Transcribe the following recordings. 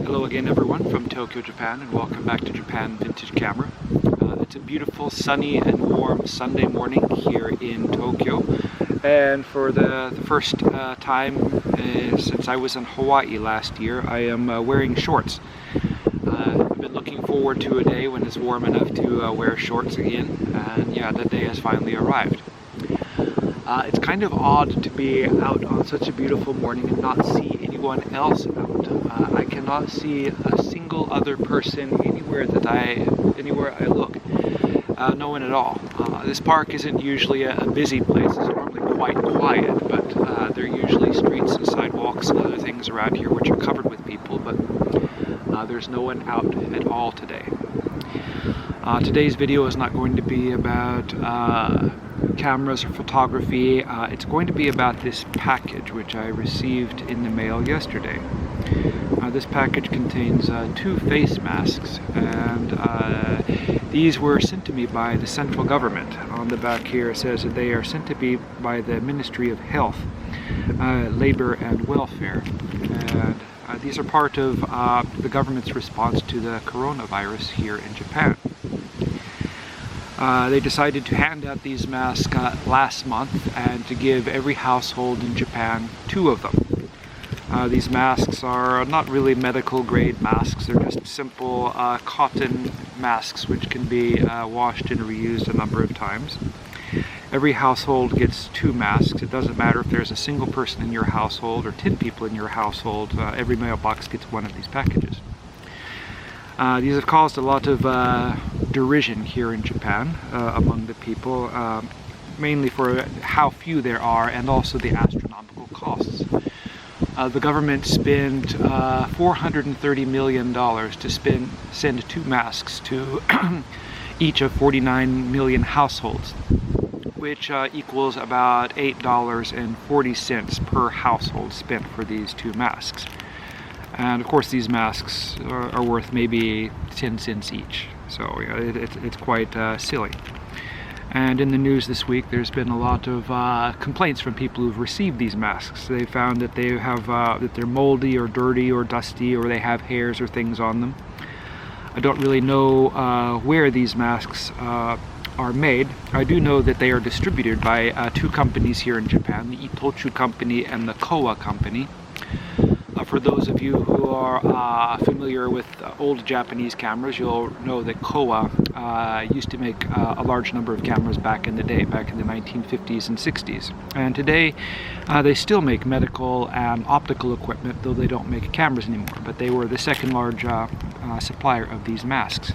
Hello again everyone from Tokyo, Japan, and welcome back to Japan Vintage Camera. It's a beautiful sunny and warm Sunday morning here in Tokyo, and for the first time since I was in Hawaii last year, I am wearing shorts. I've been looking forward to a day when it's warm enough to wear shorts again, and yeah, that day has finally arrived. It's kind of odd to be out on such a beautiful morning and not see anyone else out. I cannot see a single other person anywhere I look. No one at all. This park isn't usually a busy place. It's normally quite quiet, but there are usually streets and sidewalks and other things around here which are covered with people, but there's no one out at all today. Today's video is not going to be about cameras or photography. It's going to be about this package which I received in the mail yesterday. This package contains 2 face masks, and these were sent to me by the central government. On the back here it says that they are sent to me by the Ministry of Health, Labor and Welfare, and these are part of the government's response to the coronavirus here in Japan. They decided to hand out these masks last month and to give every household in Japan 2 of them. These masks are not really medical grade masks, they're just simple cotton masks which can be washed and reused a number of times. Every household gets 2 masks. It doesn't matter if there's a single person in your household or 10 people in your household, every mailbox gets 1 of these packages. These have caused a lot of derision here in Japan among the people, mainly for how few there are and also the astronomical costs. The government spent $430 million to send 2 masks to each of 49 million households, which equals about $8.40 per household spent for these 2 masks. And of course these masks are worth maybe 10 cents each, so yeah, it's quite silly. And in the news this week there's been a lot of complaints from people who've received these masks. They found that they have that they're moldy or dirty or dusty, or they have hairs or things on them. I don't really know where these masks are made. I do know that they are distributed by 2 companies here in Japan, the Itochu company and the Kowa company. For those of you who are familiar with old Japanese cameras, you'll know that Kowa used to make a large number of cameras back in the day, back in the 1950s and 60s. And today they still make medical and optical equipment, though they don't make cameras anymore. But they were the second large supplier of these masks.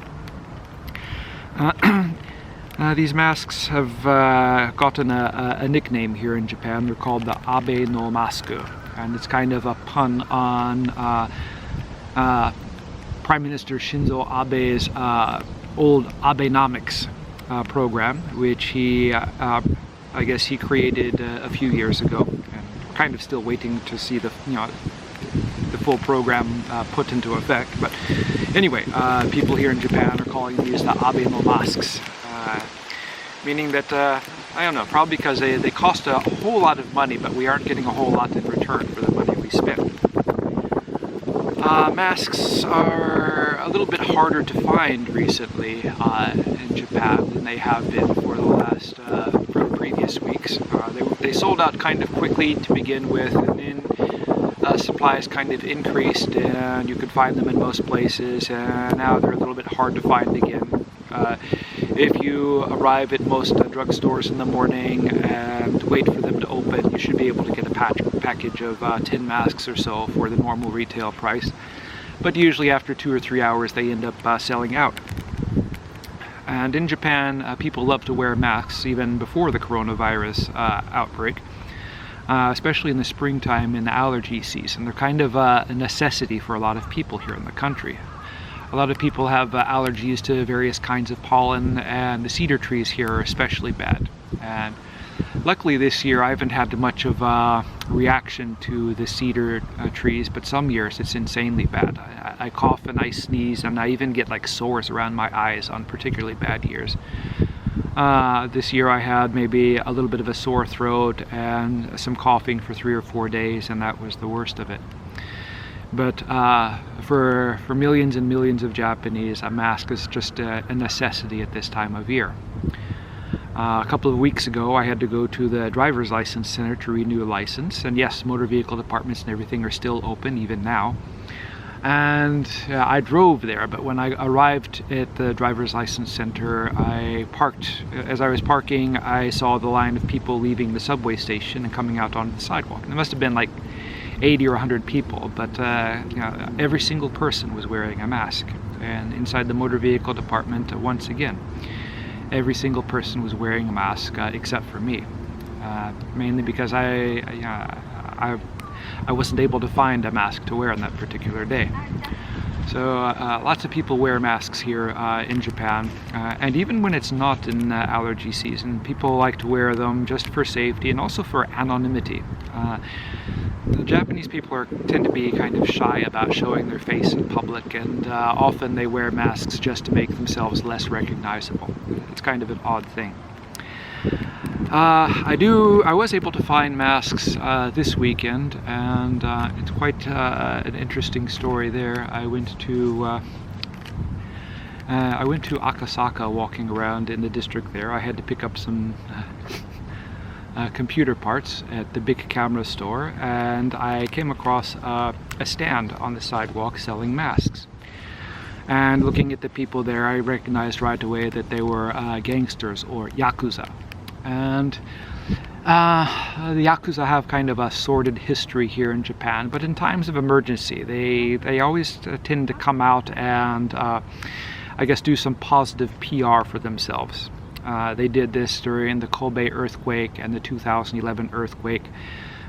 These masks have gotten a nickname here in Japan. They're called the Abenomask, and it's kind of a pun on Prime Minister Shinzo Abe's old Abenomask program, which he, I guess he created a few years ago, and kind of still waiting to see the full program put into effect. But anyway, people here in Japan are calling these the Abenomasks, meaning that I don't know, probably because they cost a whole lot of money, but we aren't getting a whole lot in return for the money we spend. Masks are a little bit harder to find recently in Japan than they have been for the previous weeks. They sold out kind of quickly to begin with, and then supplies kind of increased and you could find them in most places, and now they're a little bit hard to find again. If you arrive at most drugstores in the morning and wait for them to open, you should be able to get a package of 10 masks or so for the normal retail price. But usually after 2 or 3 hours they end up selling out. And in Japan, people love to wear masks even before the coronavirus outbreak, especially in the springtime in the allergy season. They're kind of a necessity for a lot of people here in the country. A lot of people have allergies to various kinds of pollen, and the cedar trees here are especially bad. And luckily this year I haven't had much of a reaction to the cedar trees, but some years it's insanely bad. I cough and I sneeze, and I even get like sores around my eyes on particularly bad years. This year I had maybe a little bit of a sore throat and some coughing for 3 or 4 days, and that was the worst of it. But for millions and millions of Japanese, a mask is just a necessity at this time of year. A couple of weeks ago, I had to go to the driver's license center to renew a license, and yes, motor vehicle departments and everything are still open even now. And I drove there, but when I arrived at the driver's license center, I parked. As I was parking, I saw the line of people leaving the subway station and coming out onto the sidewalk. There must have been like 80 or 100 people, but you know, every single person was wearing a mask. And inside the motor vehicle department, once again, every single person was wearing a mask except for me, mainly because I wasn't able to find a mask to wear on that particular day. So lots of people wear masks here in Japan, and even when it's not in allergy season, people like to wear them just for safety and also for anonymity. The Japanese people tend to be kind of shy about showing their face in public, and often they wear masks just to make themselves less recognizable. It's kind of an odd thing. I was able to find masks this weekend, and it's quite an interesting story there. I went to Akasaka, walking around in the district there. I had to pick up some computer parts at the big camera store, and I came across a stand on the sidewalk selling masks. And looking at the people there, I recognized right away that they were gangsters or Yakuza. And the Yakuza have kind of a sordid history here in Japan, but in times of emergency, they always tend to come out and I guess do some positive PR for themselves. They did this during the Kobe earthquake and the 2011 earthquake,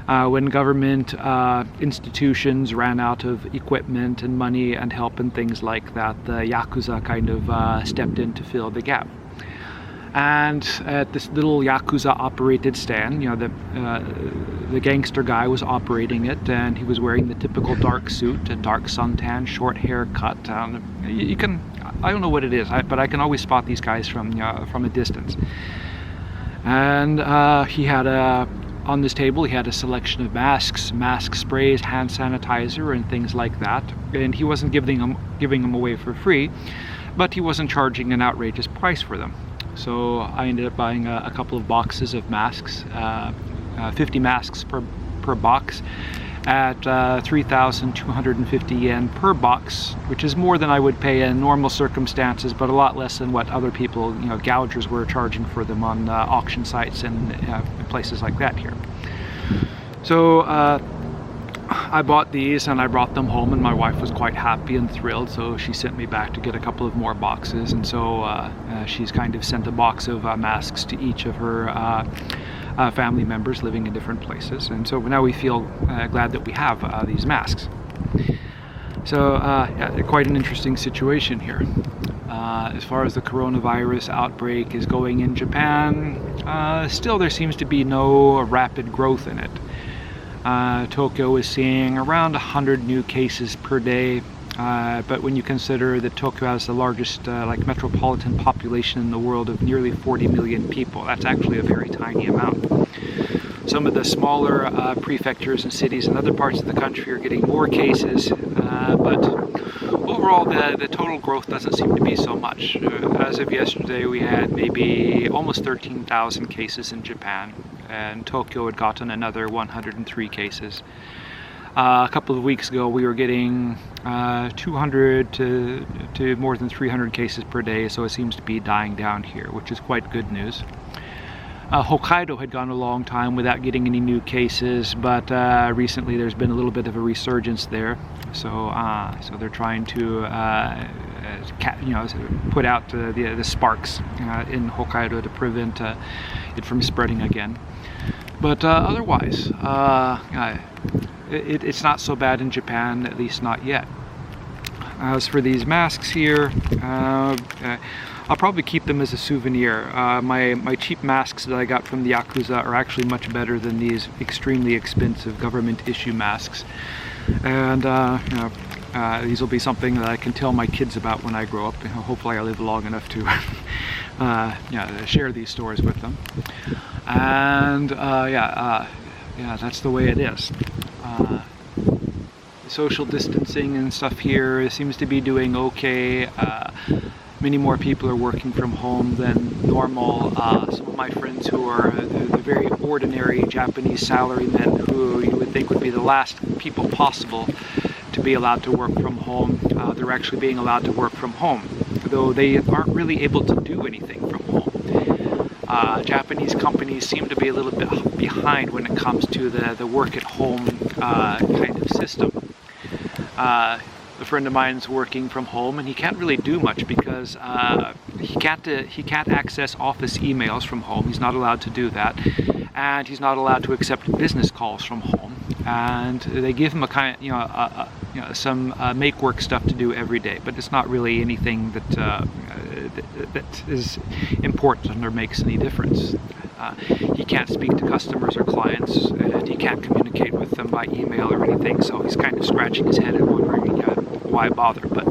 when government institutions ran out of equipment and money and help and things like that. The Yakuza kind of stepped in to fill the gap. And at this little Yakuza operated stand, you know, the gangster guy was operating it, and he was wearing the typical dark suit, a dark suntan, short haircut. You can, I don't know what it is, but I can always spot these guys from a distance. And he had on this table, he had a selection of masks, mask sprays, hand sanitizer, and things like that. And he wasn't giving them away for free, but he wasn't charging an outrageous price for them. So I ended up buying a couple of boxes of masks, 50 masks per box, at 3,250 yen per box, which is more than I would pay in normal circumstances, but a lot less than what other people, you know, gougers were charging for them on auction sites and places like that here. So I bought these and I brought them home, and my wife was quite happy and thrilled, so she sent me back to get a couple of more boxes, and so she's kind of sent a box of masks to each of her family members living in different places, and so now we feel glad that we have these masks. So yeah, quite an interesting situation here. As far as the coronavirus outbreak is going in Japan, still there seems to be no rapid growth in it. Tokyo is seeing around 100 new cases per day, but when you consider that Tokyo has the largest like metropolitan population in the world of nearly 40 million people, that's actually a very tiny amount. Some of the smaller prefectures and cities in other parts of the country are getting more cases, but overall the total growth doesn't seem to be so much. As of yesterday, we had maybe almost 13,000 cases in Japan, and Tokyo had gotten another 103 cases. A couple of weeks ago, we were getting 200 to more than 300 cases per day, so it seems to be dying down here, which is quite good news. Hokkaido had gone a long time without getting any new cases, but recently there's been a little bit of a resurgence there. So they're trying to put out the sparks in Hokkaido to prevent it from spreading again. But otherwise, it's not so bad in Japan, at least not yet. As for these masks here, I'll probably keep them as a souvenir. My cheap masks that I got from the Yakuza are actually much better than these extremely expensive government issue masks. And these will be something that I can tell my kids about when I grow up. Hopefully I live long enough to share these stories with them. And yeah, that's the way it is. social distancing and stuff here seems to be doing okay. Many more people are working from home than normal. Some of my friends who are the very ordinary Japanese salarymen, who you would think would be the last people possible to be allowed to work from home, they're actually being allowed to work from home, though they aren't really able to do anything from home. Japanese companies seem to be a little bit behind when it comes to the work at home kind of system. A friend of mine's working from home, and he can't really do much because he can't access office emails from home. He's not allowed to do that, and he's not allowed to accept business calls from home. And they give him a kind, some make work stuff to do every day, but it's not really anything that is important or makes any difference. He can't speak to customers or clients, and he can't communicate with them by email or anything, so he's kind of scratching his head and wondering why bother, but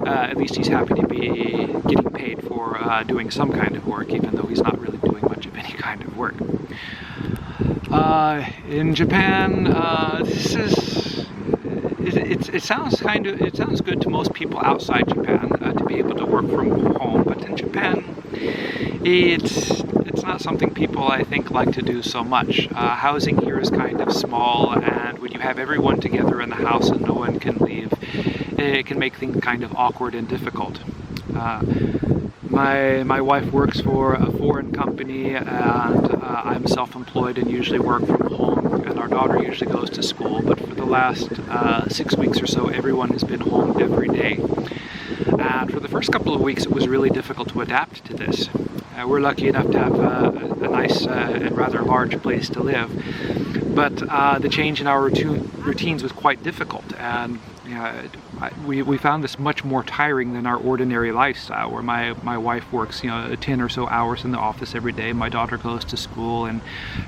at least he's happy to be getting paid for doing some kind of work, even though he's not really doing much of any kind of work. In Japan, it sounds good to most people outside Japan to be able to work from home, but in Japan it's not something people, I think, like to do so much. Housing here is kind of small, and when you have everyone together in the house and no one can leave, it can make things kind of awkward and difficult. My wife works for a foreign company, and I'm self-employed and usually work from home, and our daughter usually goes to school, but for the last 6 weeks or so, everyone has been home every day. And for the first couple of weeks, it was really difficult to adapt to this. We're lucky enough to have a nice and rather large place to live, but the change in our routines was quite difficult, and we found this much more tiring than our ordinary lifestyle, where my wife works 10 or so hours in the office every day. My daughter goes to school and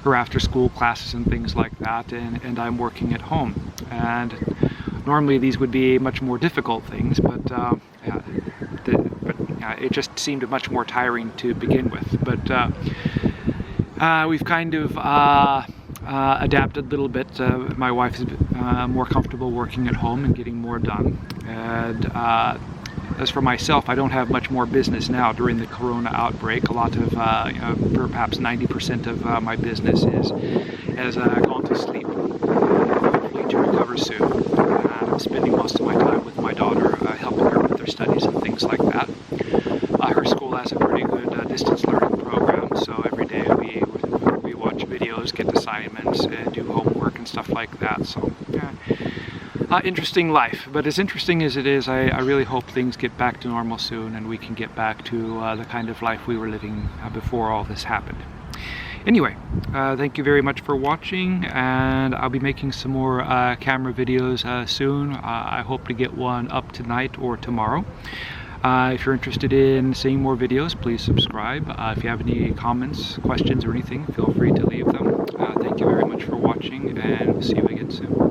her after school classes and things like that, and I'm working at home. And normally these would be much more difficult things, but it just seemed much more tiring to begin with. But we've kind of adapted a little bit. My wife is more comfortable working at home and getting more done. And as for myself, I don't have much more business now during the corona outbreak. A lot of, perhaps 90% of my business has gone to sleep, hopefully to recover soon. I'm spending most of my time with my daughter, helping her with her studies and things like that. Her school has a pretty good distance learning program, so every day we watch videos, get assignments, do homework and stuff like that. So interesting life, but as interesting as it is, I really hope things get back to normal soon and we can get back to the kind of life we were living before all this happened. Anyway, thank you very much for watching, and I'll be making some more camera videos soon. I hope to get one up tonight or tomorrow. If you're interested in seeing more videos, please subscribe. If you have any comments, questions, or anything, feel free to leave them. Thank you very much for watching, and we'll see you again soon.